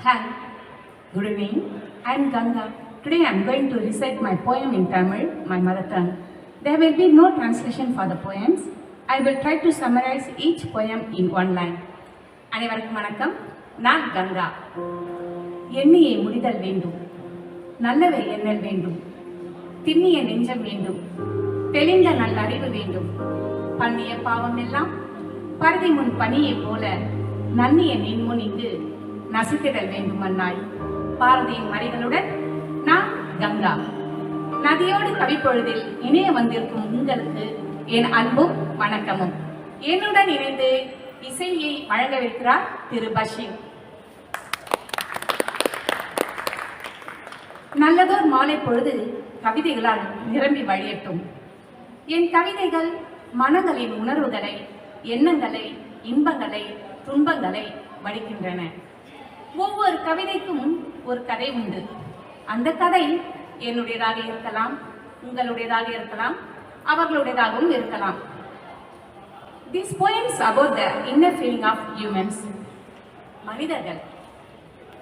Hi, good evening. I am Ganga. Today I am going to recite my poem in Tamil, my mother tongue. There will be no translation for the poems. I will try to summarize each poem in one line. அனைவருக்கும் வணக்கம். நான் கங்கா. எண்ணியை முடிதல் வேண்டும், நல்லவை எண்ணல் வேண்டும், திண்ணிய நெஞ்சம் வேண்டும், தெளிந்த நல்லறிவு வேண்டும், பண்ணிய பாவம் எல்லாம் பருதி முன் பனியை போல நன்னிய நின்முன் இங்கு நசித்திடல் வேண்டும் அன்னாய். பாரதியின் மறைகளுடன் நான் கங்கா. நதியோடு கவிப்பொழுதில் இணைய வந்திருக்கும் உங்களுக்கு என் அன்பும் வணக்கமும். என்னுடன் இணைந்து இசையை வழங்கவிருக்கிறார் திரு பஷீர். நல்லதோர் மாலை பொழுது கவிதைகளால் நிரம்பி வழியட்டும். என் கவிதைகள் மனங்களின் உணர்வுகளை, எண்ணங்களை, இன்பங்களை, துன்பங்களை வடிக்கின்றன. ஒவ்வொரு கவிதைக்கும் ஒரு கதை உண்டு. அந்த கதை என்னுடையதாக இருக்கலாம், உங்களுடையதாக இருக்கலாம், அவர்களுடையதாகவும் இருக்கலாம். These poems about the inner feeling of humans. மனிதர்கள்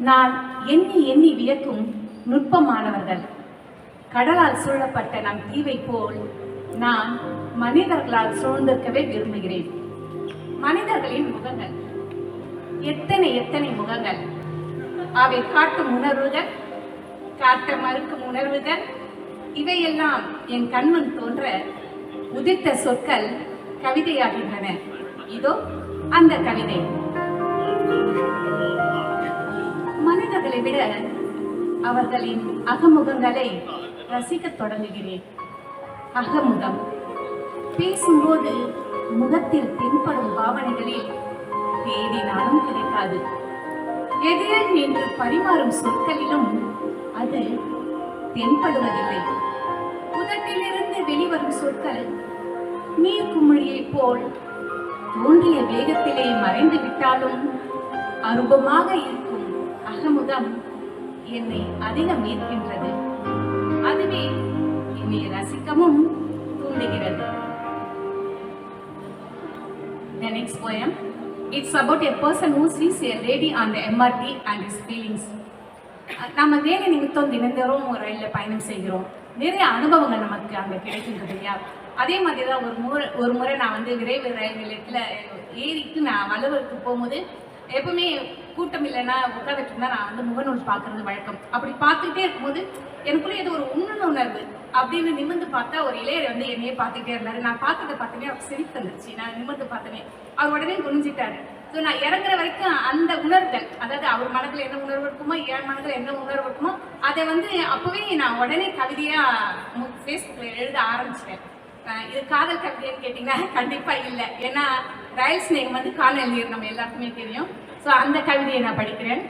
நான் எண்ணி எண்ணி வியக்கும் நுட்பமானவர்கள். கடலால் சூழப்பட்ட நம் தீவை போல் நான் மனிதர்களால் சூழ்ந்திருக்கவே விரும்புகிறேன். மனிதர்களின் முகங்கள் எத்தனை எத்தனை முகங்கள்! அவை காட்டும் உணர்வுகள், காட்ட மறுக்கும் உணர்வுகள், இவையெல்லாம் என் கண்முன் தோன்ற உதித்த சொற்கள் கவிதையாகின்றன. இதோ அந்த கவிதை. மனிதர்களை விட அவர்களின் அகமுகங்களை ரசிக்கத் தொடங்குகிறேன். அகமுகம் பேசும்போது முகத்தில் தென்படும் பாவனைகளில் தேடினாலும் கிடைக்காது. எதிரில் நின்று பரிமாறும் சொற்களிலும் அது தென்படுவதில்லை. உதட்டிலிருந்து வெளிவரும் சொற்கள் நீர் குமிழியை போல் தோன்றிய வேகத்திலே மறைந்து விட்டாலும் அருபமாக இருக்கும் அகமுகம் என்னை அதிகம் ஈர்க்கின்றது. அதுவே என்னை ரசிக்கவும் தூண்டுகிறது. The next poem. It's about a person who sees a lady on the MRT and his feelings. நம்ம வேலை நிமித்தம் தினந்தோறும் ஒரு ரயிலில் பயணம் செய்கிறோம். நிறைய அனுபவங்கள் நமக்கு அங்கே கிடைக்கின்றது இல்லையா? அதே மாதிரி தான் ஒரு முறை நான் விரைவு ரயில் நிலையத்தில் ஏறிட்டு நான் வலுவருக்கு போகும்போது எப்பவுமே கூட்டம் இல்லைன்னா உட்காந்துட்டு இருந்தா நான் முகநூல் பார்க்கறது வழக்கம். அப்படி பார்த்துக்கிட்டே இருக்கும்போது எனக்குள்ளே ஏதோ ஒரு உணர்வு அப்படின்னு நிமிர்ந்து பார்த்தா ஒரு இளையர் என்னையே பார்த்துக்கிட்டே இருந்தாரு. நான் பார்த்ததை பார்த்தனே அவர் சிரிப்பு வந்துருச்சு. நான் நிமிர்ந்து பார்த்தனே அவர் உடனே குனிஞ்சிட்டாரு. ஸோ நான் இறங்குற வரைக்கும் அந்த உணர்வுகள், அதாவது அவர் மனதில் என்ன உணர்வு இருக்குமோ, என் மனதில் என்ன உணர்வு இருக்குமோ, அதை அப்பவே நான் உடனே கவிதையா ஃபேஸ்புக்கில் எழுத ஆரம்பிச்சிட்டேன். இது காதல் கவிதைன்னு கேட்டிங்கன்னா கண்டிப்பாக இல்லை. ஏன்னா ரயில் ஸ்நேகம் காதல் நீர் நம்ம எல்லாருக்குமே தெரியும். ஸோ அந்த கவிதையை நான் படிக்கிறேன்.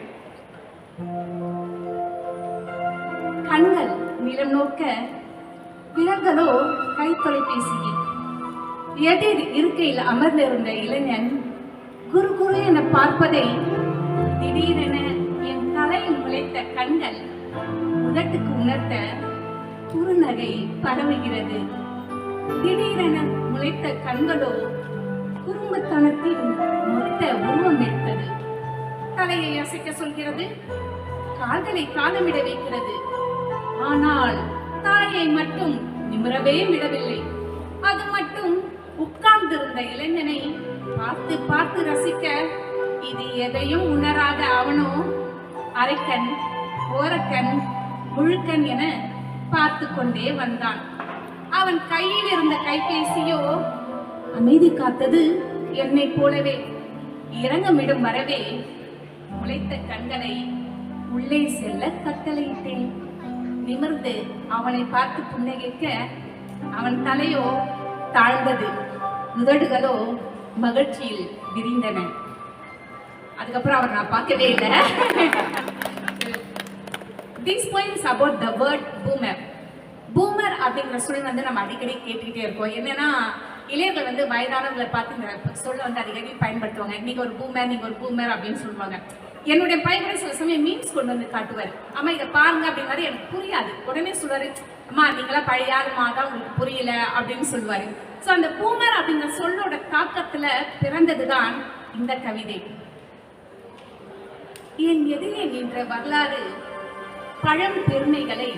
கண்கள் நிலம் நோக்க, விரல்களோ கை தொலைபேசியில். எதிர் இருக்கையில் அமர்ந்திருந்த இளைஞன் குரு குரு என பார்ப்பதை திடீரென என் தலையில் முளைத்த கண்கள் உதட்டுக்கு உணர்த்த குறுநகை பரவுகிறது. திடீரென முளைத்த கண்களோ குறும்புத்தனத்தின் மொத்த உருவம் எடுத்தது. தலையை அசைக்க சொல்கிறது, கால்களை காலமிட வைக்கிறது. ஆனால் தாயை மட்டும் நிமிரவே விடவில்லை. அது மட்டும் உட்கார்ந்திருந்த இளைஞனை பார்த்து பார்த்து ரசிக்க, இது எதையும் உணராத அவனோ அரைக்கண், ஓரக்கண், முழுக்கண் என பார்த்து கொண்டே வந்தான். அவன் கையில் இருந்த கைபேசியோ அமைதி காத்தது என்னை போலவே. இறங்கமிடும் வரவே முளைத்த கண்களை உள்ளே செல்ல கட்டளையிட்டேன். நிமிர்ந்து அவனை பார்த்து புன்னகைக்க அவன் தலையோ தாழ்ந்தது, உதடுகளோ மகிழ்ச்சியில் விரிந்தன. அதுக்கப்புறம் அவர் நான் பார்க்கவே இல்லை. This point is about the word boomer. Boomer அப்படிங்கிற சொல் நம்ம அடிக்கடி கேட்டுக்கிட்டே இருக்கோம். என்னன்னா இளையர்கள் வயதானவர்களை பார்த்து இந்த சொல்ல அடிக்கடி பயன்படுத்துவாங்க. நீங்க ஒரு பூமர், நீங்க ஒரு பூமர் அப்படின்னு சொல்லுவாங்க. என்னுடைய பையன் சில சமயம் மீன்ஸ் கொண்டு காட்டுவார். அம்மா இதை பாருங்க அப்படின்னாரு. எனக்கு புரியாது. உடனே சொல்லுவாரு, அம்மா நீங்களா பழைய ஆளுமா தான் உங்களுக்கு புரியல அப்படின்னு சொல்லுவாரு. ஸோ அந்த பூமர் அப்படிங்கிற சொல்லோட தாக்கத்துல பிறந்ததுதான் இந்த கவிதை. என் எதிரே நின்ற வரலாறு பழம் பெருமைகளை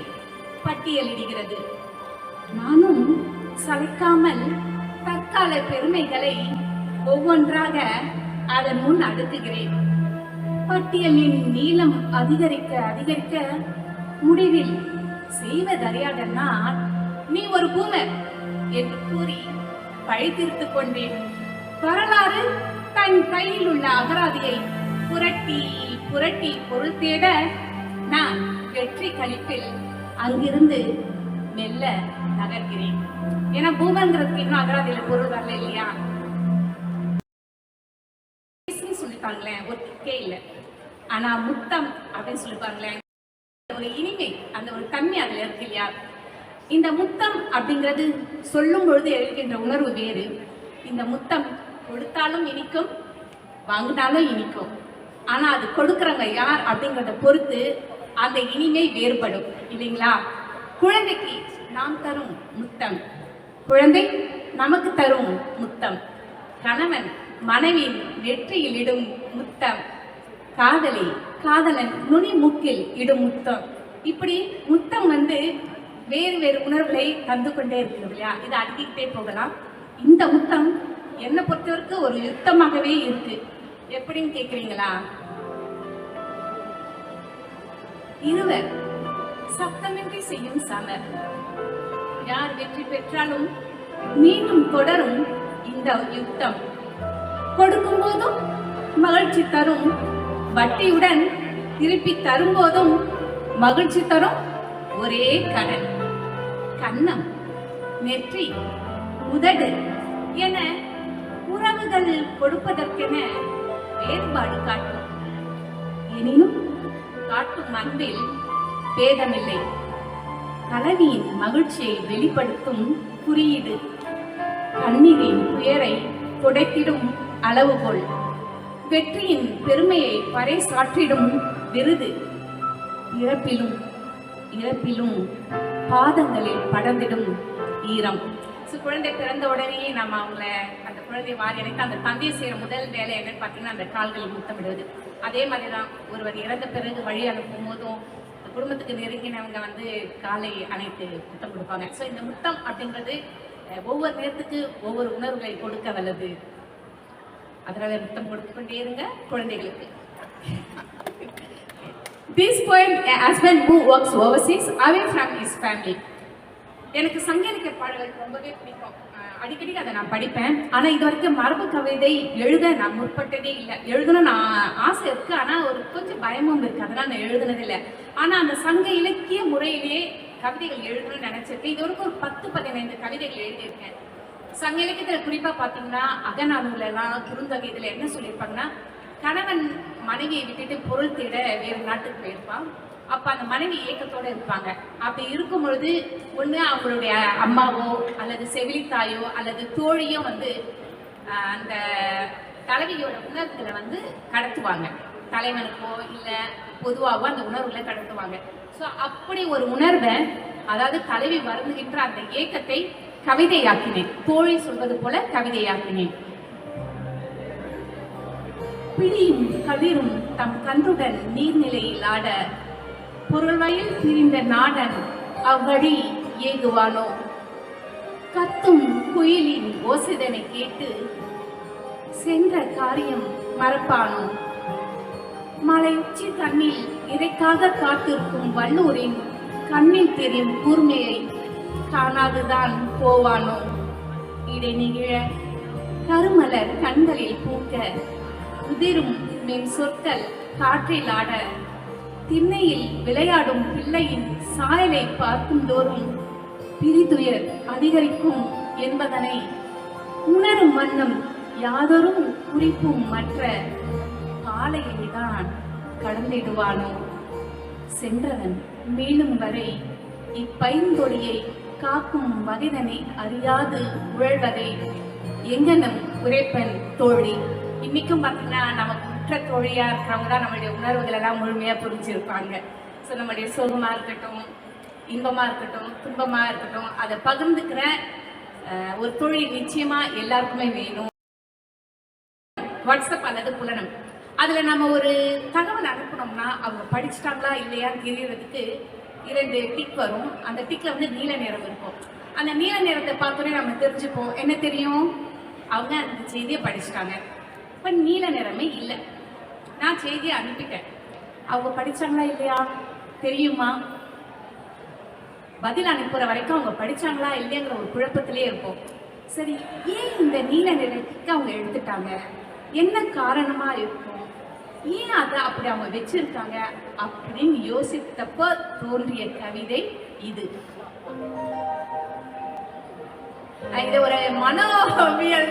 பட்டியலிடுகிறது. நானும் சளைக்காமல் தற்கால பெருமைகளை ஒவ்வொன்றாக அதன் முன் அடுக்குகிறேன். பட்டியலின் நீளம் அதிகரிக்க அதிகரிக்க முடிவில் செய்வதறியாத நான் நீ ஒரு பூமர் என்று கூறி பழி தீர்த்துக் கொண்டேன். வரலாறு தன் கையில் உள்ள அகராதியை புரட்டி புரட்டி பொருள் தேட நான் வெற்றி கழிப்பில் அங்கிருந்து மெல்ல நகர்கிறேன். ஏன்னா பூமர்ங்கிறதுக்கு இன்னும் அகராதியில பொருள் வரல இல்லையா? சொல்லிப்பாங்களேன், ஒரு கிக்கே இல்லை. ஆனா முத்தம் அப்படின்னு சொல்லிப்பாங்களேன், ஒரு இனிமை, அந்த ஒரு தன்மை அதுல இருக்கு இல்லையா? இந்த முத்தம் அப்படிங்கிறது சொல்லும் பொழுது எழுகின்ற உணர்வு வேறு. இந்த முத்தம் கொடுத்தாலும் இனிக்கும், வாங்கினாலும் இனிக்கும். ஆனா அது கொடுக்கறவங்க யார் அப்படிங்கிறத பொறுத்து அந்த இனிமை வேறுபடும் இல்லைங்களா? குழந்தைக்கு நாம் தரும் முத்தம், குழந்தை நமக்கு தரும் முத்தம், கணவன் மனைவியின் நெற்றியில் இடும் முத்தம், காதலி காதலன் நுனி மூக்கில் இடும் முத்தம். இப்படி முத்தம் வேறு வேறு உணர்வுகளை தந்து கொண்டே இருக்கிறது இல்லையா? இதை அடுக்கிக்கிட்டே போகலாம். இந்த முத்தம் என்னை பொறுத்தவரைக்கும் ஒரு யுத்தமாகவே இருக்கு. எப்படின்னு கேக்குறீங்களா? இருவர் சத்தமின்றி செய்யும் சமர். யார் வெற்றி பெற்றாலும் மீண்டும் தொடரும் இந்த யுத்தம். கொடுக்கும் போதும் மகிழ்ச்சி தரும், வட்டியுடன் திருப்பி தரும் போதும் மகிழ்ச்சி தரும் ஒரே கடன். கன்னம், நெற்றி, உதடு என உறவுகள் கொடுப்பதற்கென வேறுபாடு காட்டும். எனினும் காட்டும் அன்பில் பேதமில்லை. கலவியின் மகிழ்ச்சியை வெளிப்படுத்தும் குறியீடு, கண்ணீரின் துயரை துடைத்திடும் அளவுகோல், வெற்றியின் பெருமையை பறைசாற்றிடும் விருது. இறப்பிலும் இறப்பிலும் பாதங்களில் படர்ந்திடும் ஈரம். குழந்தை பிறந்த உடனே நம்ம அவங்கள அந்த குழந்தை வாரி அணைத்து அந்த தந்தையை செய்யற முதல் வேலை என்னன்னு பார்த்தீங்கன்னா அந்த கால்களில் முத்தமிடுவது. அதே மாதிரிதான் ஒருவர் இறந்த பிறகு வழி அனுப்பும் போதும் குடும்பத்துக்கு நெருங்கினவங்க காலை அணைத்து முத்தம் கொடுப்பாங்க. ஸோ இந்த முத்தம் அப்படின்றது ஒவ்வொரு நேரத்துக்கு ஒவ்வொரு உணர்வுகளை கொடுக்க வல்லது. அதனால முத்தம் கொடுத்து கொண்டே இருங்க குழந்தைகளுக்கு. This poem, a husband who works overseas away from his family. எனக்கு சங்க இலக்கிய பாடல்கள் ரொம்பவே பிடிக்கும். அடிக்கடி அதை நான் படிப்பேன். ஆனா இது வரைக்கும் மரபு கவிதை எழுத நான் முற்பட்டதே இல்லை. எழுதணும் நான் ஆசை இருக்கு, ஆனா ஒரு கொஞ்சம் பயமும் இருக்கு, அதனால நான் எழுதுனது இல்லை. ஆனா அந்த சங்க இலக்கிய முறையிலேயே கவிதைகள் எழுதணும்னு நினைச்சிருக்கேன். இது வரைக்கும் ஒரு 10-15 கவிதைகள் எழுதியிருக்கேன். சங்க இலக்கியத்துல குறிப்பா பாத்தீங்கன்னா அகநானூர்ல எல்லாம் குறுந்தொகை இதுல என்ன சொல்லியிருப்பாங்கன்னா, கணவன் மனைவியை விட்டுட்டு பொருள் தேட வேறு நாட்டுக்கு போயிருப்பான். அப்ப அந்த மனைவி ஏக்கத்தோட இருப்பாங்க. அப்படி இருக்கும் பொழுது ஒண்ணு அவங்களுடைய அம்மாவோ அல்லது செவிலித்தாயோ அல்லது தோழியோ அந்த தலைவியோட உணர்வுகளை கடத்துவாங்க. தலைவனுக்கோ இல்ல பொதுவாகவோ அந்த உணர்வுகளை கடத்துவாங்க. ஸோ அப்படி ஒரு உணர்வை, அதாவது தலைவி வருந்துகின்ற அந்த ஏக்கத்தை கவிதையாக்கினேன். தோழி சொல்வது போல கவிதையாக்கினேன். பிடியும் கதிரும் தம் கன்றுடன் நீர்நிலையில் ஆட, பொருள்வயல் பிரிந்த நாடன் அவ்வழி ஏகுவானோ, கத்தும் குயிலின் ஓசிதனை கேட்டு சென்ற காரியம் மறப்பானோ, மலை உச்சி கண்ணில் இறைக்காக காத்திருக்கும் வல்லூரின் கண்ணில் தெரியும் கூர்மையை காணாதுதான் போவானோ, இடைநிகழ கருமலர் கண்களில் பூக்க உதிரும் மென் சொற்கள் காற்றில் ஆட, திண்ணையில் விளையாடும் பிள்ளையின் சாயலை பார்க்கும் தோறும் பிரிதுயர் அதிகரிக்கும் என்பதனை உணரும் வண்ணம் யாதொரு குறிப்பும் மற்ற காலையில்தான் கடந்திடுவானோ, சென்றவன் மீளும் வரை இப்பைந்தொழியை காக்கும் வகைதனை அறியாது உழல்வதை எங்கனும் உரைப்பன் தோழி. இன்னைக்கும் பார்த்தீங்கன்னா நமக்கு உற்ற தோழியா இருக்கிறவங்க தான் நம்மளுடைய உணர்வுகள் எல்லாம் முழுமையா புரிஞ்சிருப்பாங்க. ஸோ நம்மளுடைய சோகமா இருக்கட்டும், இன்பமா இருக்கட்டும், துன்பமா இருக்கட்டும், அதை பகிர்ந்துக்கிற ஒரு தோழி நிச்சயமா எல்லாருக்குமே வேணும். வாட்ஸ்அப் அல்லது புலனம் அதில் நம்ம ஒரு தகவல் அனுப்பணும்னா அவங்க படிச்சிட்டாங்களா இல்லையான்னு தெரியறதுக்கு 2 டிக் வரும். அந்த டிக்கில் வந்து நீல நிறம் இருக்கும். அந்த நீல நிறத்தை பார்த்தோன்னே நம்ம தெரிஞ்சுப்போம். என்ன தெரியும்? அவங்க அந்த செய்தியை படிச்சுட்டாங்க. இப்போ நீல நிறமே இல்லை. நான் செய்தியை அனுப்பிட்டேன். அவங்க படிச்சாங்களா இல்லையா தெரியுமா? பதில் அனுப்புற வரைக்கும் அவங்க படிச்சாங்களா இல்லையாங்கிற ஒரு குழப்பத்திலே இருப்போம். சரி, ஏன் இந்த நீல நிறத்துக்கு அவங்க எடுத்துட்டாங்க? என்ன காரணமா இருக்கும்? ஏன் அதை அப்படி அவங்க வச்சிருக்காங்க அப்படின்னு யோசித்தப்ப தோன்றிய கவிதை இது. இது ஒரு மனோவியல்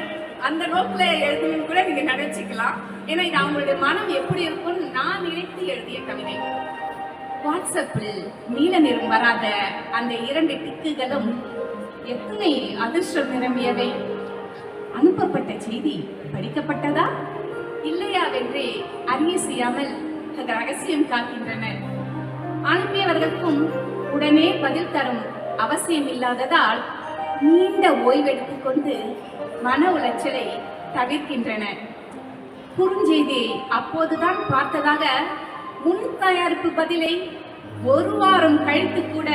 அந்த நோக்கில் எழுதுன்னு கூட நீங்க நினைச்சுக்கலாம். ஏன்னா இது அவங்களுடைய மனம் எப்படி இருக்கும்னு நான் நினைத்து எழுதிய கவிதை. வாட்ஸ்அப்பில் நீல நிறம் வராத அந்த 2 டிக்குகளும் எத்தனை அதிர்ஷ்டம் நிரம்பியவை. அனுப்பப்பட்ட செய்தி படிக்கப்பட்டதா இல்லையாவென்றே அறிய செய்யாமல் ரகசியம் காக்கின்றன. அனுப்பியவர்களுக்கும் உடனே பதில் தரும் அவசியம் இல்லாததால் நீண்ட ஓய்வெடுத்துக் கொண்டு மன உளைச்சலை தவிர்க்கின்றன. குறுஞ்செய்தியை அப்போதுதான் பார்த்ததாக முன் தயாரிப்பு பதிலை 1 வாரம் கழித்து கூட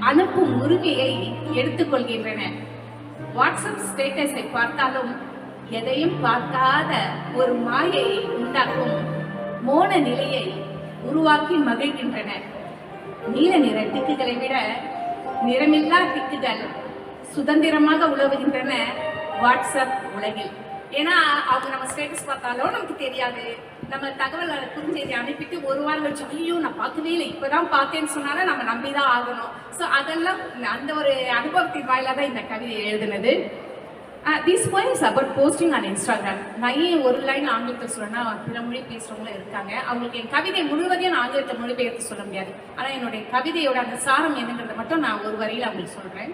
அனுப்பும் உரிமையை எடுத்துக்கொள்கின்றன. வாட்ஸ்அப் ஸ்டேட்டஸை பார்த்தாலும் எதையும் பார்க்காத ஒரு மாயையை உண்டாக்கும் மோன நிலையை உருவாக்கி மகிழ்கின்றன. நீல நிற டிக்குகளை விட நிறமில்லா டிக்குகள் சுதந்திரமாக உலவுகின்றன வாட்ஸ்அப் உலகில். ஏன்னா அவங்க நம்ம ஸ்டேட்டஸ் பார்த்தாலும் நமக்கு தெரியாது. நம்ம தகவல் குறுஞ்செய்தி அனுப்பிட்டு 1 வாரம் கழிச்சு ஐயோ நான் பார்க்கவே இல்லை இப்போதான் பார்த்தேன்னு சொன்னாலும் நம்ம நம்பிதான் ஆகணும். ஸோ அதெல்லாம் அந்த ஒரு அனுபவத்தின் வாயிலாக தான் இந்த கவிதையை எழுதுனது. This points about posting on Instagram. நான் ஏன் ஒரு லைன் ஆங்கிலத்தில் சொல்லணும்னா பிற மொழி பேசுகிறவங்களும் இருக்காங்க. அவங்களுக்கு என் கவிதை முழுவதையும் நான் ஆங்கிலத்தை மொழிபெயர்த்து சொல்ல முடியாது. ஆனால் என்னுடைய கவிதையோட அந்த சாரம் என்னங்கிறத மட்டும் நான் ஒரு வரியில் அவங்களுக்கு சொல்கிறேன்.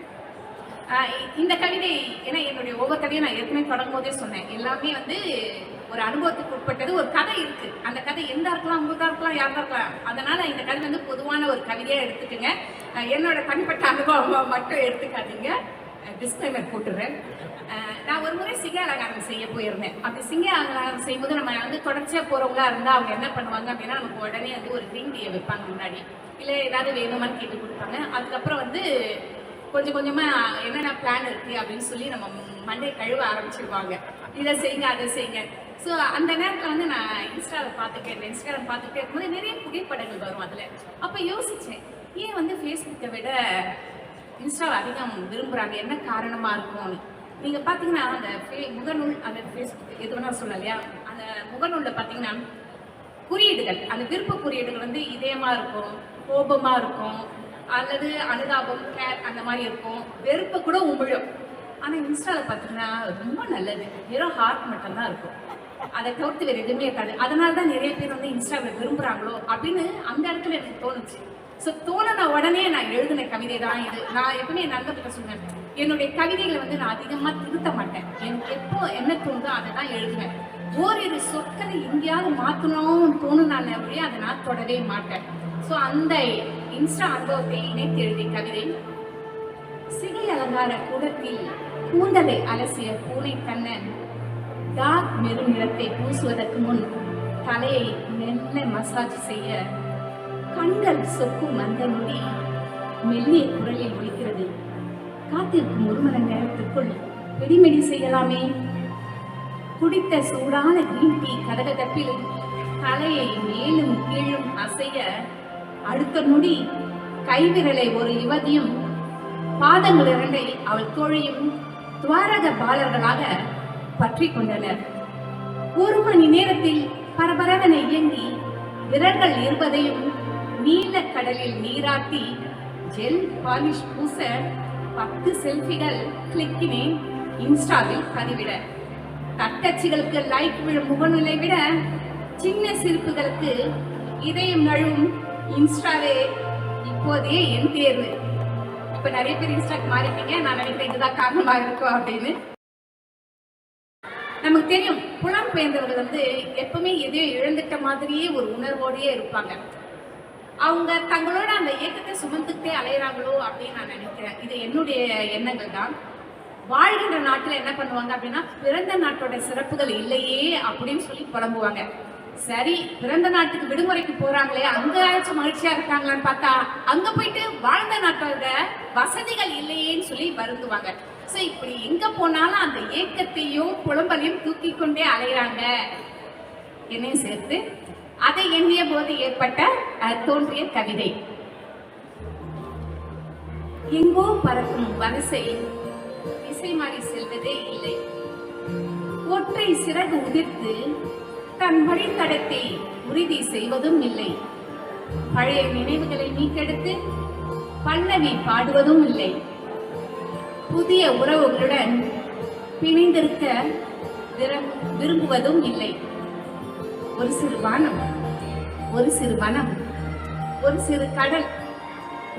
இந்த கவிதை ஏன்னா என்னுடைய ஒவ்வொரு கதையும் நான் ஏற்கனவே தொடங்கும் போதே சொன்னேன். எல்லாமே வந்து ஒரு அனுபவத்துக்கு உட்பட்டது. ஒரு கதை இருக்கு. அந்த கதை எந்தா இருக்கலாம், உங்களுக்கா இருக்கலாம், யாரா இருக்கலாம். அதனால இந்த கதை வந்து பொதுவான ஒரு கவிதையா எடுத்துக்கங்க. என்னோட தனிப்பட்ட அனுபவம் மட்டும் எடுத்துக்காதீங்க. டிஸ்க்ளைமர் போட்டுறேன். நான் ஒரு முறை சிங்க அலங்காரம் செய்ய போயிருந்தேன். அப்படி சிங்க அலங்காரம் செய்யும்போது நம்ம வந்து தொடர்ச்சியா போறவங்களா இருந்தா அவங்க என்ன பண்ணுவாங்க அப்படின்னா நமக்கு உடனே வந்து ஒரு கிரீன் டீயை வைப்பாங்க முன்னாடி, இல்லை ஏதாவது வேணுமான்னு கேட்டு கொடுப்பாங்க. அதுக்கப்புறம் வந்து கொஞ்சம் கொஞ்சமா என்னென்ன பிளான் இருக்கு அப்படின்னு சொல்லி நம்ம மண்டே கழுவ ஆரம்பிச்சிருவாங்க. இதை செய்யுங்க அதை செய்யுங்க. ஸோ அந்த நேரத்தில் வந்து நான் இன்ஸ்டாகிராம் பார்த்துக்கிட்டே இருக்கும்போது நிறைய புகைப்படங்கள் வரும் அதில். அப்போ யோசித்தேன், ஏன் வந்து ஃபேஸ்புக்கை விட இன்ஸ்டாவை அதிகம் விரும்புகிறாங்க, என்ன காரணமாக இருக்கும்னு. நீங்கள் பார்த்தீங்கன்னா அந்த முகநூல் அந்த ஃபேஸ்புக் எது வேணா சொல்லலையா, அந்த முகநூலில் பார்த்தீங்கன்னா குறியீடுகள், அந்த விருப்ப குறியீடுகள் வந்து இதயமாக இருக்கும், கோபமாக இருக்கும், அல்லது அனுதாபம், கேர் அந்த மாதிரி இருக்கும், வெறுப்பை கூட உமிழும். ஆனால் இன்ஸ்டாவில் பார்த்தீங்கன்னா ரொம்ப நல்லது, வெறும் ஹார்ட் மட்டும்தான் இருக்கும். அதை தவிர்த்து வேறு எதுவுமே இருக்காது. அதனால தான் நிறைய பேர் வந்து இன்ஸ்டாவில் விரும்புகிறாங்களோ அப்படின்னு அந்த இடத்துல எனக்கு தோணுச்சு. ஸோ தோணுன உடனே நான் எழுதின கவிதை தான் இது. நான் எப்பவுமே என் நண்பர்கிட்ட சொன்னேன், என்னுடைய கவிதைகளை வந்து நான் அதிகமாக திருத்த மாட்டேன். எனக்கு எப்போ என்ன தோணுதோ அதை தான் எழுதுவேன். ஓரிரு சொற்களை எங்கேயாவது மாற்றணும்னு தோணுனாலே அப்படியே அதை நான் தொடவே மாட்டேன். ஸோ அந்த இன்ஸ்டா அனுபவத்தை இணைத்து எழுதிய கவிதை. சிகை அலங்கார கூடத்தில் கூந்தலை அலசிய பூனை கண்ணன் டார்க் மெரூன் நிறத்தை பூசுவதற்கு முன் தலையை மெல்ல மசாஜ் செய்ய கண்கள் சொக்கும் அந்த நொடி மெல்லிய குரலில் ஒலிக்கிறது. காத்திருக்கும் 1 மணி நேரத்திற்குள் வெடிமெடி செய்யலாமே. குடித்த சூடான கிரீன் டீ கதகதப்பில் தலையை மேலும் கீழும் அசைய அடுத்த நொடி கைவிரலை ஒரு யுவதியும் பாதங்கள் 2 அவள் தோழியும் துவாரக பாலர்களாக பற்றி கொண்டனர். 1 மணி நேரத்தில் பரபரவென இயங்கி விரல்கள் இருப்பதையும் நீல கடலில் நீராட்டி ஜெல் பாலிஷ் பூச 10 செல்ஃபிகள் கிளிக்கினேன் இன்ஸ்டாவில் பதிவிட. தட்டச்சிகளுக்கு லைக் விழும் முகநூலை விட சின்ன சிரிப்புகளுக்கு இதயம் நழுவும் இன்ஸ்டாவே இப்போதே என் தேர்வு. இப்ப நிறைய பேர் இன்ஸ்டாக்கு மாறிட்டீங்க. நான் நினைக்கிறேன் இதுதான் காரணமாக இருக்கும் அப்படின்னு. நமக்கு தெரியும், புலம்பெயர்ந்தவர்கள் வந்து எப்பவுமே எதையோ இழந்துட்ட மாதிரியே ஒரு உணர்வோடையே இருப்பாங்க. அவங்க தங்களோட அந்த இயக்கத்தை சுமந்துக்கிட்டே அலையிறாங்களோ அப்படின்னு நான் நினைக்கிறேன். இது என்னுடைய எண்ணங்கள் தான். வாழ்கின்ற நாட்டில் என்ன பண்ணுவாங்க அப்படின்னா, பிறந்த நாட்டோட சிறப்புகள் இல்லையே அப்படின்னு சொல்லி புலம்புவாங்க. சரி, பிறந்த நாட்டுக்கு விடுமுறைக்கு போறாங்களே, அங்கயாச்சும் மகிழ்ச்சியா இருக்காங்களான்னு பார்த்தா அங்க போயிட்டு வாழ்ந்த நாட்டோட வசதிகள் இல்லையேன்னு சொல்லி வருந்துவாங்க. சோ இப்படி எங்க போனாலும் அந்த ஏக்கத்தையும் புலம்பலையும் தூக்கி கொண்டே அலைகிறாங்க என்னையும் சேர்த்து. அதை எண்ணிய போது ஏற்பட்ட தோன்றிய கவிதை. எங்கோ பறக்கும் வரிசை இசை மாறி செல்வதே இல்லை. ஒற்றை சிறகு உதிர்த்து தன் வழித்தடத்தை உறுதி செய்வதும் இல்லை. பழைய நினைவுகளை மீட்டெடுத்து பல்லவி பாடுவதும் இல்லை. புதிய உறவுகளுடன் பிணைந்திருக்க விரும்புவதும் இல்லை. ஒரு சிறு வானம், ஒரு சிறு வனம், ஒரு சிறு கடல்,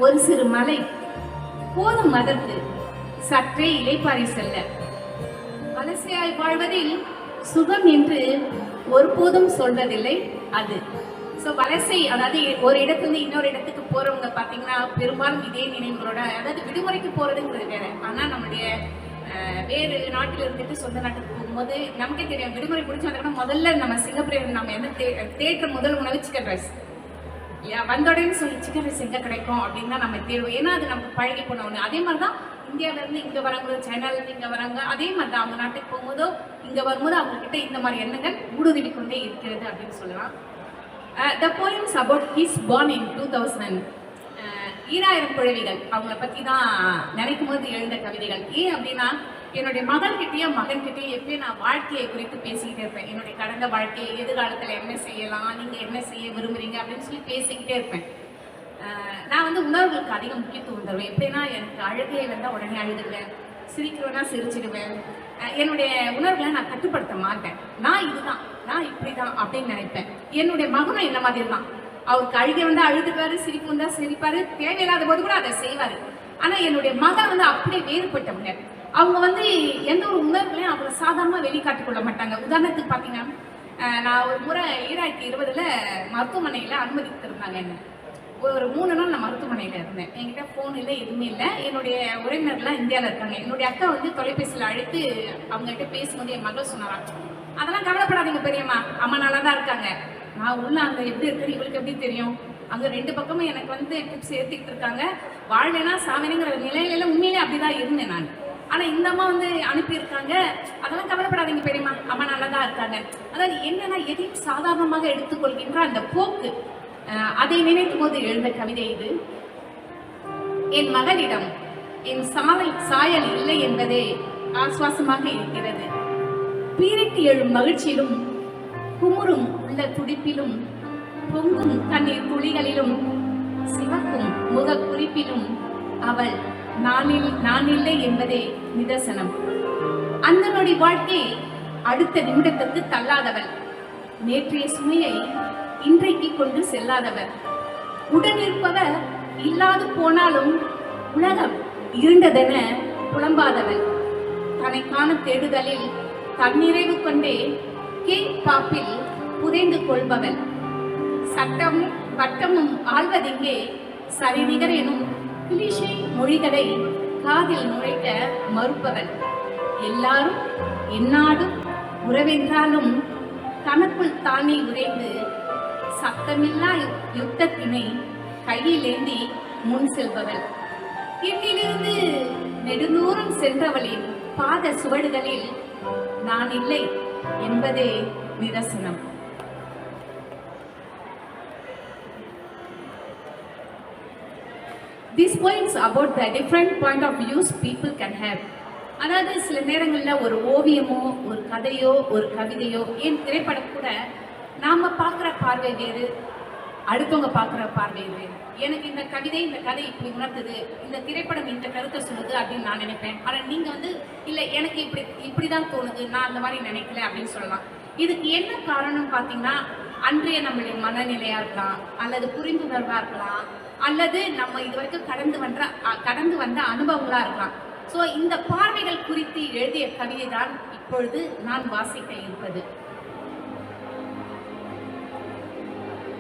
ஒரு சிறு மலை போதும் அதற்கு சற்றே இளைப்பாரி செல்ல. வலசையாய் வாழ்வதில் சுகம் என்று ஒருபோதும் சொல்வதில்லை அது. ஸோ வலசை, அதாவது ஒரு இடத்துல இன்னொரு இடத்துக்கு போறவங்க பார்த்தீங்கன்னா பெரும்பாலும் இதே நினைவுகளோட, அதாவது விடுமுறைக்கு போறதுங்கிறது வேற. ஆனால் நம்மளுடைய வேறு நாட்டில் இருந்துட்டு சொந்த நாட்டுக்கு போகும்போது நமக்கே தெரியும், விடுமுறை முடிச்சு வந்தோம்னா முதல்ல நம்ம சிங்கப்பூர் நம்ம எந்த தேடுற முதல் உணவு சிக்கன் ரைஸ் இல்லையா? வந்தோடனே சொல்லி சிக்கன் ரைஸ் எங்கே கிடைக்கும் அப்படின்னு தான் நம்ம தேடுவோம். ஏன்னா அது நமக்கு பழகி போன ஒன்று. அதே மாதிரி தான் இந்தியாவிலேருந்து இங்கே வராங்க, சைனாலேருந்து இங்கே வராங்க, அதே மாதிரி தான் அவங்க நாட்டுக்கு போகும்போதோ இங்கே வரும்போது அவங்கக்கிட்ட இந்த மாதிரி எண்ணங்கள் ஊடுருவி கொண்டே இருக்கிறது அப்படின்னு சொல்லலாம். The poems about his born in 2000, ஈராயிரம் குழவிகள், அவங்கள பற்றி தான் நினைக்கும் போது எழுந்த கவிதைகள். ஏன் அப்படின்னா என்னுடைய மகன்கிட்டயும் மகன்கிட்டயும் எப்பயும் நான் வாழ்க்கையை குறித்து பேசிக்கிட்டே இருப்பேன். என்னுடைய கடந்த வாழ்க்கையை, எதிர்காலத்தில் என்ன செய்யலாம், நீங்கள் என்ன செய்ய விரும்புறீங்க அப்படின்னு சொல்லி பேசிக்கிட்டே இருப்பேன். நான் வந்து உணர்வுகளுக்கு அதிக முக்கியத்துவம் தருவேன். எப்படின்னா எனக்கு அழுகையை வந்தால் உடனே அழுதுடுவேன், சிரிக்கிறோன்னா சிரிச்சிடுவேன். என்னுடைய உணர்வுகளை நான் கட்டுப்படுத்த மாட்டேன். நான் இதுதான், நான் இப்படிதான் அப்படின்னு நினைப்பேன். என்னுடைய மகனும் என்ன மாதிரி தான். அவருக்கு அழுகை வந்தா அழுதுப்பாரு, சிரிப்பு வந்தா சிரிப்பாரு, தேவையில்லாத போது கூட அதை செய்வாரு. ஆனா என்னுடைய மகன் வந்து அப்படியே வேறுபட்டவங்க. அவங்க வந்து எந்த ஒரு உணர்வுகளையும் அவரை சாதாரணமா வெளிக்காட்டிக் கொள்ள மாட்டாங்க. உதாரணத்துக்கு பாத்தீங்கன்னா, நான் ஒரு முறை 2020 மருத்துவமனையில அனுமதித்திருந்தாங்க. என்ன ஒரு 3 நாள் நான் மருத்துவமனையில இருந்தேன். என்கிட்ட போன் இல்லை, எதுவுமே இல்லை. என்னுடைய உறவினர்லாம் இந்தியாவில் இருக்காங்க. என்னுடைய அக்கா வந்து தொலைபேசியில் அழைத்து அவங்ககிட்ட பேசும்போது என் மகள் சொன்னாராம், அதெல்லாம் கவலைப்படாதீங்க பெரியம்மா, அம்மா நல்லா தான் இருக்காங்க. நான் உள்ள அங்கே எப்படி இருக்குன்னு இவளுக்கு எப்படி தெரியும்? அங்கே 2 பக்கமும் எனக்கு வந்து டிப்ஸ் ஏற்றிக்கிட்டு இருக்காங்க. வாழ்வேனா சாவனைங்கிற நிலையில உண்மையிலே அப்படிதான் இருந்தேன் நான். ஆனால் இந்த அம்மா வந்து அனுப்பியிருக்காங்க, அதெல்லாம் கவலைப்படாதீங்க பெரியம்மா, அம்மா நல்லா தான் இருக்காங்க. அதாவது என்னன்னா எதையும் சாதாரணமாக எடுத்துக்கொள்கின்ற அந்த போக்கு, அதை நினைக்கும் போது எழுந்த கவிதை இது. என் மகளிடம் என் சாயல் இல்லை என்பதே ஆசுவாசமாக இருக்கிறது. பீரிட்டு எழும் மகிழ்ச்சியிலும் குமுறும் உள்ள துடிப்பிலும் பொங்கும் கண்ணீர் துளிகளிலும் சிவக்கும் முக குறிப்பிலும் அவள் நான் இல்லை என்பதே நிதர்சனம். அந்த நொடி வாழ்க்கை அடுத்த நிமிடத்துக்கு தள்ளாதவள், நேற்றைய சுமையை இன்றைக்கு கொண்டு செல்லாதவர், உடனிருப்பவர் இல்லாது போனாலும் உலகம் இருண்டதென புலம்பாதவள், தன்னை காண தேடுதலில் தன்னிறைவு கொண்டே பாப்பில் புதைந்து கொள்பவள், சட்டமும் வட்டமும் ஆள்வதிங்கே சரிநிகர் எனும் கிளிஷே மொழிகளை காதில் நுழைக்க மறுப்பவள், எல்லாரும் எந்நாடும் உறவென்றாலும் தனக்குள் தானே உறைந்து சத்தமில்லா யுத்தத்தினை கையிலேந்தி முன் செல்பவள், என்னிலிருந்து நெடுந்தூரம் சென்றவளின் பாத சுவடுகளில் நான் இல்லை என்பதே நிதர்சனம். These points about the different point of views people can have. அதாவது சில நேரங்களில் ஒரு ஓவியமோ ஒரு கதையோ ஒரு கவிதையோ ஏன் திரைப்படம் கூட நாம் பார்க்குற பார்வை வேறு, அடுத்தவங்க பார்க்குற பார்வை வேறு. எனக்கு இந்த கதை இப்படி உணர்த்துது, இந்த திரைப்படம் இந்த கருத்தை சொல்லுது அப்படின்னு நான் நினைப்பேன். ஆனால் நீங்கள் வந்து இல்லை எனக்கு இப்படி தான் தோணுது, நான் அந்த மாதிரி நினைக்கல அப்படின்னு சொல்லலாம். இதுக்கு என்ன காரணம் பார்த்தீங்கன்னா, அன்றைய நம்மளுடைய மனநிலையாக இருக்கலாம், அல்லது புரிந்துணர்வாக இருக்கலாம், அல்லது நம்ம இது வரைக்கும் கடந்து வந்த அனுபவங்களாக இருக்கலாம். ஸோ இந்த பார்வைகள் குறித்து எழுதிய கவிதை தான் இப்பொழுது நான் வாசிக்க இருப்பது.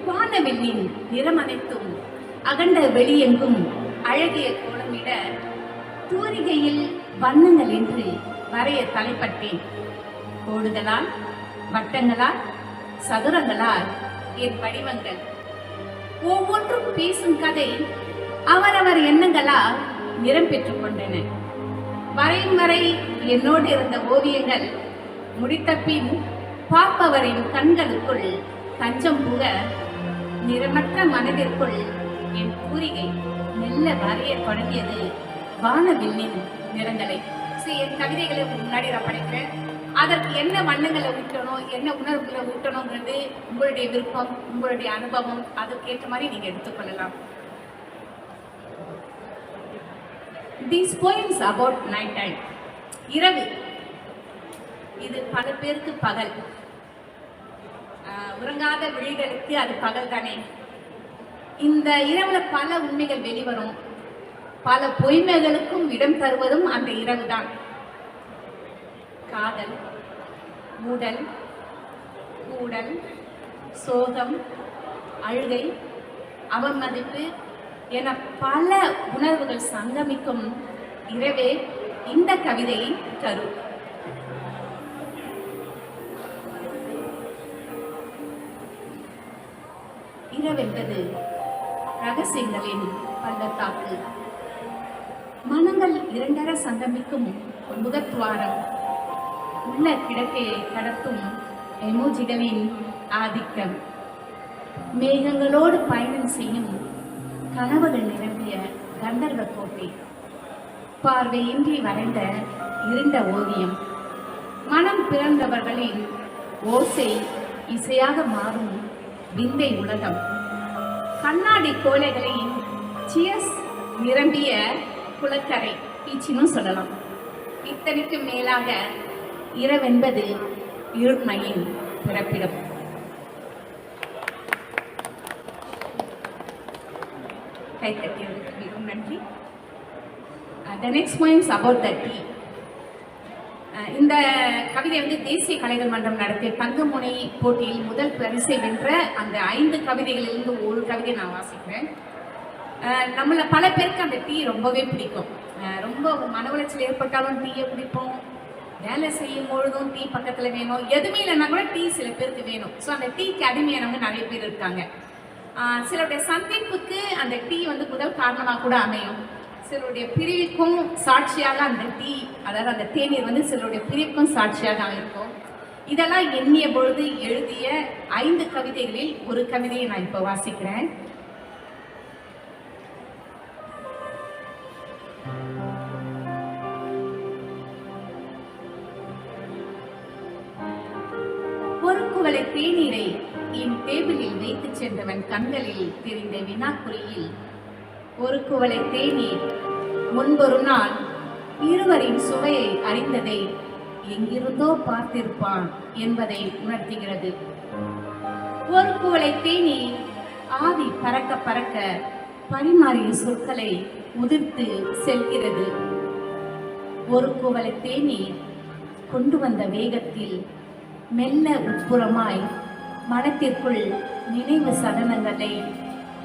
வானவெளியின் நிறம் அனைத்தும் அகண்ட வெளியெங்கும் அழகிய கோலமிட தூரிகையில் வண்ணங்கள் என்று வரைய தலைப்பட்டேன். கோடுகளால் வட்டங்களால் சதுரங்களால் என் வடிவங்கள். ஒவ்வொன்றும் பேசும் கதை அவரவர் எண்ணங்களால் நிறம் பெற்றுக் கொண்டன. வரையும் வரை என்னோடு இருந்த ஓவியங்கள் முடித்த பின் பார்ப்பவரின் கண்களுக்குள் தஞ்சம் புக நிறமற்ற மனதிற்குள் என் கூறிகை மெல்ல வரைய தொடங்கியது வானவில்லின் நிறங்களை. என் கவிதைகளை முன்னாடி நான் படிக்கிறேன். அதற்கு என்ன வண்ணங்களை ஊட்டணும், என்ன உணர்வுகளை ஊட்டணுங்கிறது உங்களுடைய விருப்பம், உங்களுடைய அனுபவம், அதுக்கேற்ற மாதிரி நீங்க எடுத்துக்கொள்ளலாம். These poems about night time. இரவு, இது பல பேருக்கு பகல். உறங்காத விழிகளுக்கு அது பகல் தானே. இந்த இரவுல பல உண்மைகள் வெளிவரும். பல பொய்மைகளுக்கும் இடம் தருவதும் அந்த இரவு தான். காதல், மூடல், கூடல், சோகம், அழுகை, அவமதிப்பு என பல உணர்வுகள் சங்கமிக்கும் இரவே இந்த கவிதையை தரும். இரவென்பது ரகசியங்களின் பள்ளத்தாக்கு. மனங்கள் இரண்டர சங்கமிக்கும் முகத்வாரம். உள்ள கிடக்கையை கடத்தும் எமோஜிகளின் ஆதிக்கம். மேகங்களோடு பயணம் செய்யும் கனவுகள் நிரம்பிய கந்தர்வ கோட்டை. பார்வையின்றி வரைந்த இருண்ட ஓவியம். மனம் பிறந்தவர்களின் ஓசை இசையாக மாறும் விந்தை உலகம். கண்ணாடி கோலைகளின் சியர்ஸ் நிரம்பிய குளக்கரை பீச்சின்னு சொல்லலாம். இத்தனைக்கு மேலாக இரவென்பது இருண்மையின் பிறப்பிடம். கைத்தட்டியதற்கு மிகவும் நன்றி. The next poem is about the tea. இந்த கவிதை வந்து தேசிய கலைகள் மன்றம் நடத்திய தங்கமுனை போட்டியில் முதல் பரிசை வென்ற அந்த 5 கவிதைகளிலிருந்து ஒரு கவிதை நான் வாசிக்கிறேன். நம்மள பல பேருக்கு அந்த டீ ரொம்பவே பிடிக்கும். ரொம்ப மன உளைச்சல் ஏற்பட்டாலும் டீயை குடிப்போம். வேலை செய்யும் பொழுதும் டீ பக்கத்தில் வேணும். எதுவுமே இல்லைன்னா கூட டீ சில பேருக்கு வேணும். ஸோ அந்த டீக்கு அடிமையானவங்க நிறைய பேர் இருக்காங்க. சிலருடைய சந்திப்புக்கு அந்த டீ வந்து முதல் காரணமாக கூட அமையும். சிலருடைய பிரிவுக்கும் சாட்சியாக அந்த டீ, அதாவது அந்த தேநீர் வந்து சிலருடைய பிரிவுக்கும் சாட்சியாக இருக்கும். இதெல்லாம் எண்ணிய பொழுது எழுதிய 5 கவிதைகளில் ஒரு கவிதையை நான் இப்போ வாசிக்கிறேன். ஒரு குவளை தேநீரை என் டேபிளில் வைத்து சென்றவன் கண்களில் தெரிந்த வினாக்குறியில் ஒரு குவளை தேநீர் முன்பொரு நாள் இருவரின் சுவையை அறிந்ததை எங்கிருந்தோ பார்த்திருப்பான் என்பதை உணர்த்துகிறது. ஒரு குவளை தேநீர் ஆவி பறக்க பறக்க பரிமாறிய சொற்களை உதிர்த்து செல்கிறது. ஒரு குவளை தேநீர் கொண்டு வந்த வேகத்தில் மெல்ல உட்புறமாய் மனத்திற்குள் நினைவு சலனங்களை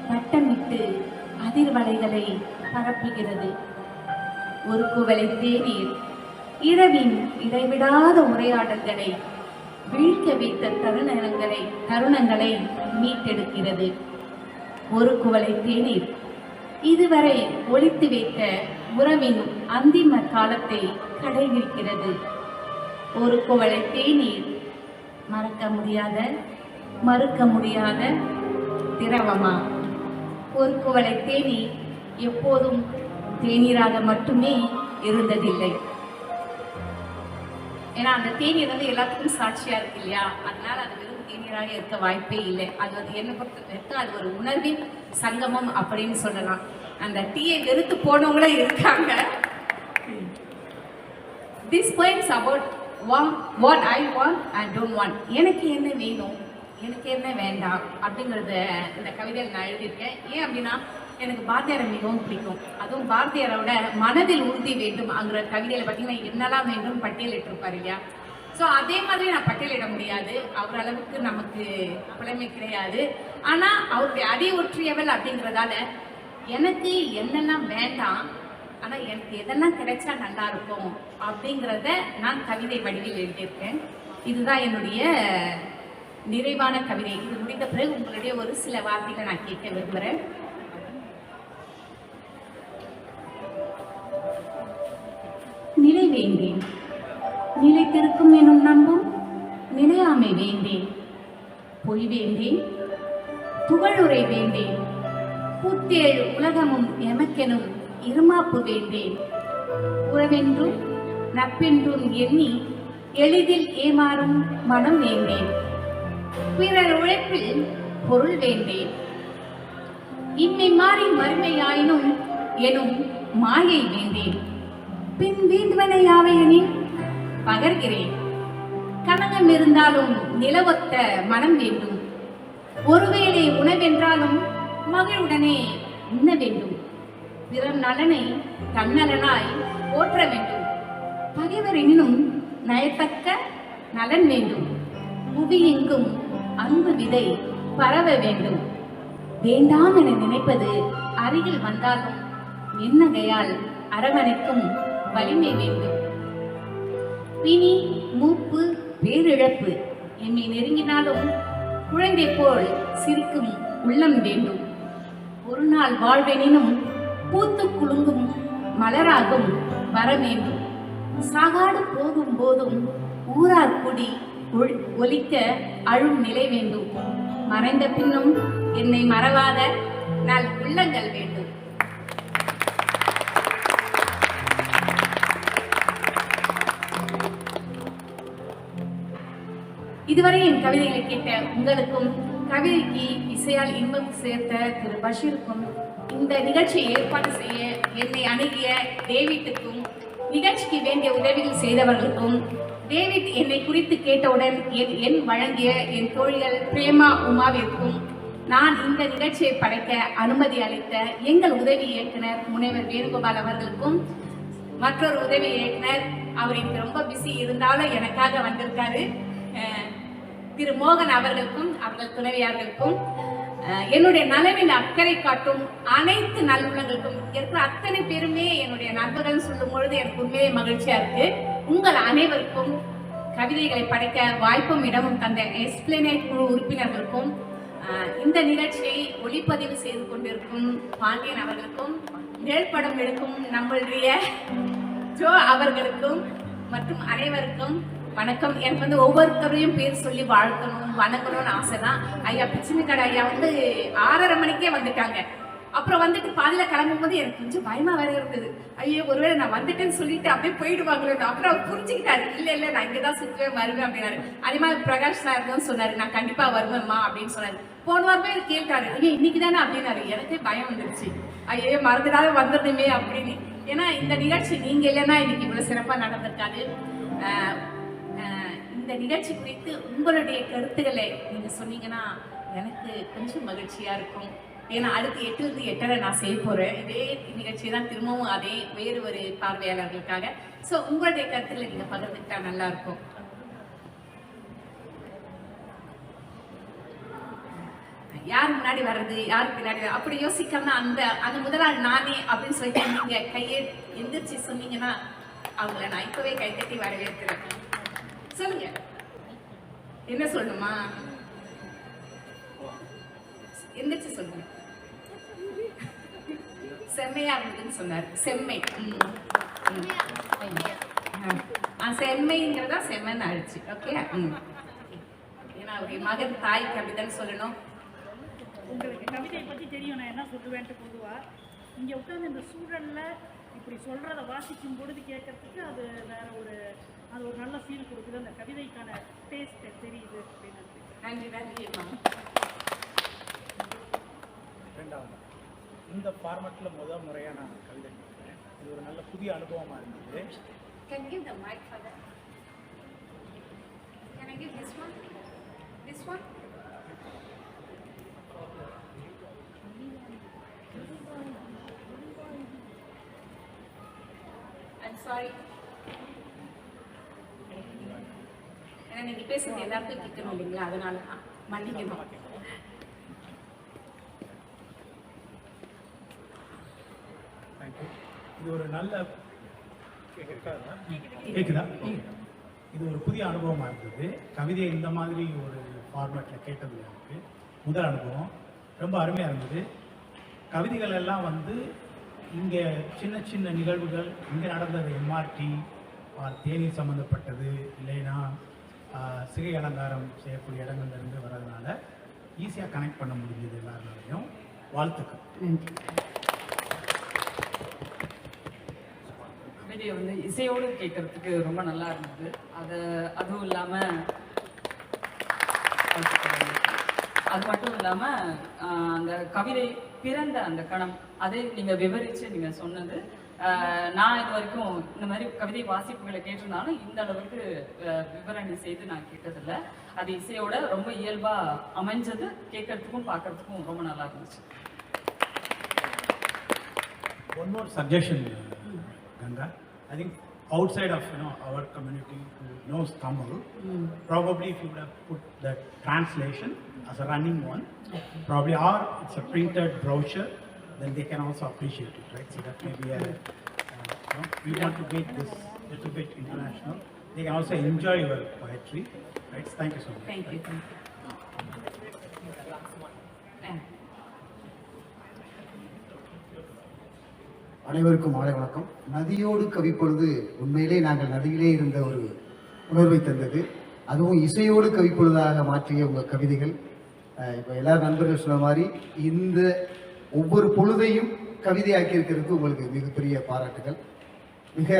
வட்டமிட்டு அதிர்வலைகளை பரப்புகிறது. ஒரு குவளை தேநீர் இரவின் இடைவிடாத உரையாடல்களை வீழ்க்க வைத்த தருணங்களை மீட்டெடுக்கிறது. ஒரு குவளை தேநீர் இதுவரை ஒளித்து வைத்த உறவின் அந்திம காலத்தை கடைபிடிக்கிறது. ஒரு குவளை தேநீர் மறக்க முடியாத, மறுக்க முடியாத திரவமா. ஒரு குவளை தேநீர் எப்போதும் தேநீராக மட்டுமே இருந்ததில்லை. ஏன்னா அந்த தேநீர் வந்து எல்லாத்துக்கும் சாட்சியா இருக்கு இல்லையா? அதனால அது வெறும் தேநீராக இருக்க வாய்ப்பே இல்லை. அது வந்து என்ன பொறுத்த அது ஒரு உணர்வின் சங்கமம் அப்படின்னு சொல்லலாம். அந்த டீயை வெறுத்து போனவங்களே இருக்காங்க. This poems about what I want and don't want. எனக்கு என்ன வேணும், எனக்கு என்ன வேண்டாம் அப்படிங்கிறத இந்த கவிதையில் நான் எழுதியிருக்கேன். ஏன் அப்படின்னா எனக்கு பாரதியாரை மிகவும் பிடிக்கும். அதுவும் பாரதியாரோட மனதில் உறுதி வேண்டும் அங்கிற கவிதையில் பார்த்தீங்கன்னா என்னெல்லாம் வேண்டும் பட்டியலிட்டிருப்பார் இல்லையா? ஸோ அதே மாதிரி நான் பட்டியலிட முடியாது. அவர் அளவுக்கு நமக்கு புலமை கிடையாது. ஆனால் அவருடைய அடி ஒற்றியவள் அப்படிங்கிறதால எனக்கு என்னெல்லாம் வேண்டாம், ஆனால் எனக்கு எதெல்லாம் கிடைச்சா நல்லா இருக்கும் அப்படிங்கிறத நான் கவிதை வடிவில் எழுதியிருக்கேன். இதுதான் என்னுடைய நிறைவான கவிதை. இது முடிந்த பிறகு உங்களுடைய ஒரு சில வார்த்தைகளை நான் கேட்க விரும்புகிறேன். நிலை வேண்டேன், நிலைத்திருக்கும் எனும் நம்பும் நிலையாமை வேண்டேன், பொய் வேண்டேன், புகழுரை வேண்டேன், புத்தேழ் உலகமும் எமக்கெனும் இருமாப்பு வேண்டேன், உறவென்றும் நட்பென்றும் எண்ணி எளிதில் ஏமாறும் மனம் வேண்டேன், பிறர் உழைப்பில் பொருள் வேண்டேன், இம்மை மாறி மறுமையாயினும் எனும் மாயை வேண்டேன், பின் வேண்டுவன யாவையெனில் பகர்கிறேன், கனகம் இருந்தாலும் நிலவொத்த மனம் வேண்டும், ஒருவேளை உணவென்றாலும் மகிழ்வுடனே உண்ண வேண்டும், பிறர் நலனை தன்னலனாய் போற்ற வேண்டும், பகைவரெனினும் நயத்தக்க நலன் வேண்டும், புவி எங்கும் அன்பு விதை பரவ வேண்டும், வேண்டாம் என நினைப்பது அருகில் வந்தாலும் என்னகையால் அரவணைக்கும் வலிமை வேண்டும், பிணி மூப்பு பேரிழப்பு என்னை நெருங்கினாலும் குழந்தை போல் சிரிக்கும் உள்ளம் வேண்டும், ஒரு நாள் வாழ்வெனினும் பூத்து குலுங்கும் மலராகும் வர வேண்டும், சாகாடு போகும் போதும் ஊரார் குடி ஒலிக்க அழும் நிலை வேண்டும், மறைந்த பின்னும் என்னை மறவாத நல் உள்ளங்கள் வேண்டும். இதுவரை என் கவிதைகளை கேட்ட உங்களுக்கும் கவிதைக்கு இசையால் இன்பம் சேர்த்த திரு பஷீருக்கும் இந்த நிகழ்ச்சியை ஏற்பாடு செய்ய என்னை அணுகிய டேவிட்டுக்கும் நிகழ்ச்சிக்கு வேண்டிய உதவிகள் செய்தவர்களுக்கும் டேவிட் என்னை குறித்து கேட்டவுடன் என் வழங்கிய என் தோழிகள் பிரேமா உமாவிற்கும் நான் இந்த நிகழ்ச்சியை படைக்க அனுமதி அளித்த எங்கள் உதவி இயக்குனர் முனைவர் வேணுகோபால் அவர்களுக்கும் மற்றொரு உதவி இயக்குனர் அவர் எனக்கு ரொம்ப பிஸி இருந்தாலும் எனக்காக வந்திருக்காரு திரு மோகன் அவர்களுக்கும் அவர்கள் துணைவியார்களுக்கும் என்னுடைய நலனில் அக்கறை காட்டும் அனைத்து நல்லுள்ளங்களுக்கும் இருக்கிற அத்தனை பேருமே என்னுடைய நண்பர்கள் சொல்லும் பொழுது எனக்கு உண்மையிலே மகிழ்ச்சியா இருக்கு. உங்கள் அனைவருக்கும் கவிதைகளை படைக்க வாய்ப்பும் இடமும் தந்த எஸ்பிளனேட் குழு உறுப்பினர்களுக்கும் இந்த நிகழ்ச்சியை ஒளிப்பதிவு செய்து கொண்டிருக்கும் பாண்டியன் அவர்களுக்கும் நிழற்படம் எடுக்கும் நம்மளுடைய ஜோ அவர்களுக்கும் மற்றும் அனைவருக்கும் வணக்கம். எனக்கு வந்து ஒவ்வொருத்தரையும் பேர் சொல்லி வாழ்த்தணும் வணங்கணும்னு ஆசை தான். ஐயா பிச்சினு ஐயா வந்து 6:30 மணிக்கே வந்துட்டாங்க. அப்புறம் வந்துட்டு பாதியில் கிளம்பும் போது எனக்கு கொஞ்சம் பயமா வேற இருந்தது. ஐயோ ஒருவேளை நான் வந்துட்டேன்னு சொல்லிட்டு அப்படியே போயிடுவாங்களோ. அப்புறம் அவர் புரிஞ்சுக்கிட்டாரு, இல்லை நான் இங்கே தான் சுற்றுவேன் வருவேன் அப்படின்னாரு. அதே மாதிரி பிரகாஷ் சார் தான் சொன்னாரு, நான் கண்டிப்பா வருவேன்மா அப்படின்னு சொன்னாரு. போன வாரமே கேட்டாரு, ஐயோ இன்னைக்கு தானே அப்படின்னாரு. எனக்கே பயம் வந்துருச்சு, ஐயோ மறந்துடாத வந்துடணுமே அப்படின்னு. ஏன்னா இந்த நிகழ்ச்சி நீங்க இல்லைன்னா இன்னைக்கு இவ்வளவு சிறப்பா நடந்திருக்காது. இந்த நிகழ்ச்சி குறித்து உங்களுடைய கருத்துக்களை நீங்க சொன்னீங்கன்னா எனக்கு கொஞ்சம் மகிழ்ச்சியா இருக்கும். ஏன்னா அடுத்து 8 to 8:30 நான் செய்ய போறேன் இதே நிகழ்ச்சி தான், திரும்பவும் அதே வேறு ஒரு பார்வையாளர்களுக்காக. ஸோ உங்களுடைய கருத்துக்களை நீங்க பகிர்ந்துக்கிட்டா நல்லா இருக்கும். யார் முன்னாடி வர்றது யார் பின்னாடி அப்படி யோசிக்காம அந்த முதல் நாள் நானே அப்படின்னு சொல்லிட்டு நீங்க கையை எந்திரிச்சு சொன்னீங்கன்னா அவங்கள நான் இப்பவே கைத்தட்டி வரவேற்கிறேன். சொல்லுங்க, என்ன சொல்லணுமா? எந்திரிச்சு சொல்லுங்க. செம்மையா இருந்ததுன்னு சொன்னார். செம்மை செம்மைங்கிறதா செம்மன்னு ஆயிடுச்சு. ஓகே, ஏன்னா அவருடைய மகன் தாய்க்கு அப்படிதான் சொல்லணும். உங்களுக்கு கவிதையை பற்றி தெரியும், நான் என்ன சொல்லுவேன்ட்டு பொதுவாக இங்கே உட்காந்து இந்த சூழலில் இப்படி சொல்கிறத வாசிக்கும் பொழுது கேட்கறதுக்கு அது வேற ஒரு நல்ல ஃபீல் கொடுக்குது. அந்த கவிதைக்கான டேஸ்ட் தெரியுது அப்படின்னு. நன்றி நன்றி. ரெண்டாவது இந்த ஃபார்மேட்டில் முதல் முறையாக நான் கவிதை கேட்குறேன். இது ஒரு நல்ல புதிய அனுபவமாக இருந்தது. Can you give the mic for that? Can I give this one? This one? I'm sorry. ஏன்னா நீங்க பேசுறது எல்லாருக்கும் கேட்கணும் இல்லைங்களா, அதனால மன்னிக்கணும். இது ஒரு நல்ல கேக்குதா? இது ஒரு புதிய அனுபவமாக இருந்தது. கவிதையை இந்த மாதிரி ஒரு ஃபார்மேட்டில் கேட்டது எனக்கு முதல் அனுபவம். ரொம்ப அருமையாக இருந்தது. கவிதைகள் எல்லாம் வந்து இங்கே சின்ன சின்ன நிகழ்வுகள், இங்கே நடந்தது எம்ஆர்டி தேநீர் சம்மந்தப்பட்டது, இல்லைன்னா சிகை அலங்காரம் செய்யக்கூடிய இடங்கள்லேருந்து வர்றதுனால ஈஸியாக கனெக்ட் பண்ண முடிஞ்சது எல்லாருனாலையும். வாழ்த்துக்கள். நன்றி. கவிதையை வந்து இசையோடு கேட்கறதுக்கு ரொம்ப நல்லா இருந்தது. அதுவும் இல்லாமல் அது மட்டும் இல்லாமல் அந்த கவிதை பிறந்த அந்த கணம் அதை நீங்கள் விவரித்து நீங்கள் சொன்னது, நான் இது வரைக்கும் இந்த மாதிரி கவிதை வாசிப்புகளை கேட்டிருந்தாலும் இந்த அளவுக்கு விவரணை செய்து நான் கேட்டதில்லை. அது இசையோட ரொம்ப இயல்பாக அமைஞ்சது. கேட்கறதுக்கும் பார்க்கறதுக்கும் ரொம்ப நல்லா இருந்துச்சு. One more suggestion, Ganga. I think outside of our community who knows Tamil, probably if you would have put the translation as a running one, probably, or it's a printed brochure, then they can also appreciate it, right? So that may be we want to make this little bit international. They can also enjoy your poetry, right? Thank you so much. Thank you. அனைவருக்கும் மாலை வணக்கம். நதியோடு கவிப்பொழுது உண்மையிலே நாங்கள் நதியிலே இருந்த ஒரு உணர்வை தந்தது. அதுவும் இசையோடு கவிப்பொழுதாக மாற்றிய உங்கள் கவிதைகள், இப்போ எல்லா நண்பர்கள் சொன்ன மாதிரி இந்த ஒவ்வொரு பொழுதையும் கவிதையாக்கி இருக்கிறதுக்கு உங்களுக்கு மிகப்பெரிய பாராட்டுகள். மிக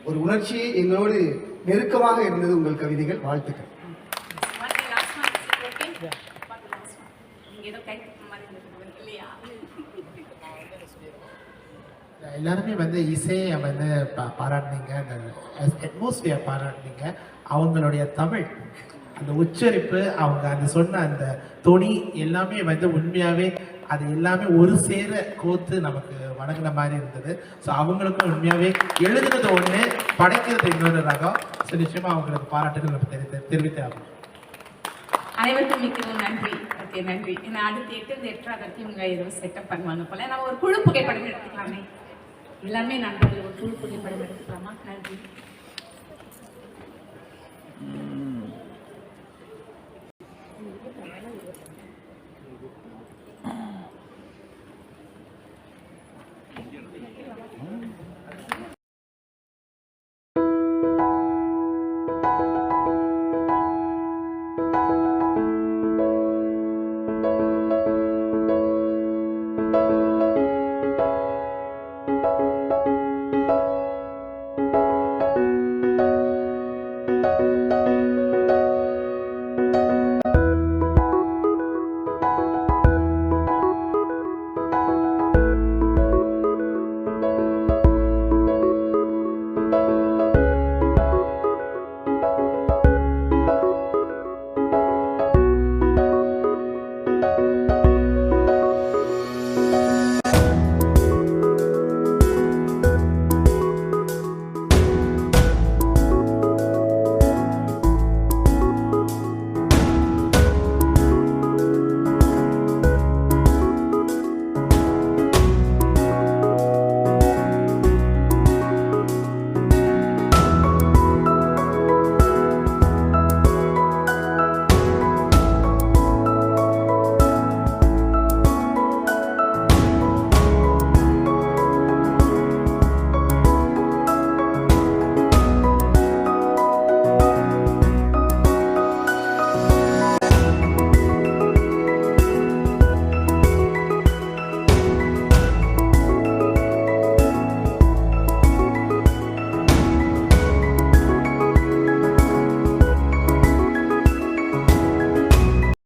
ஒரு உணர்ச்சியை எங்களோடு நெருக்கமாக இருந்தது உங்கள் கவிதைகள். வாழ்த்துக்கள். எல்லாருமே வந்து இசையை வந்து பாராட்டினீங்க, அந்த அட்மாஸ்பியர் பாராட்டினீங்க. அவங்களுடைய தமிழ் அந்த உச்சரிப்பு, அவங்க அந்த சொன்ன அந்த தொனி எல்லாமே வந்து உண்மையாகவே அது எல்லாமே ஒரு சேர கோத்து நமக்கு வணங்கின மாதிரி இருந்தது. ஸோ அவங்களுக்கும் உண்மையாகவே எழுதுனது ஒன்று, படைக்கிறது இன்னொரு ரகம். ஸோ நிச்சயமாக அவங்களுக்கு பாராட்டுகள் நம்ம தெரிவித்தே ஆகணும். அனைவருக்கும் மிக்க நன்றி. ஓகே, நன்றி. நான் அடுத்து 8 இவங்க ஏதோ செட்டப் பண்ணுவாங்க போல. நம்ம ஒரு குழு புகைப்படம் எடுத்துக்கலாமே. எல்லாருமே நண்பர்கள் ஒரு குழு புகைப்படம் எடுத்துக்கலாமா? நன்றி.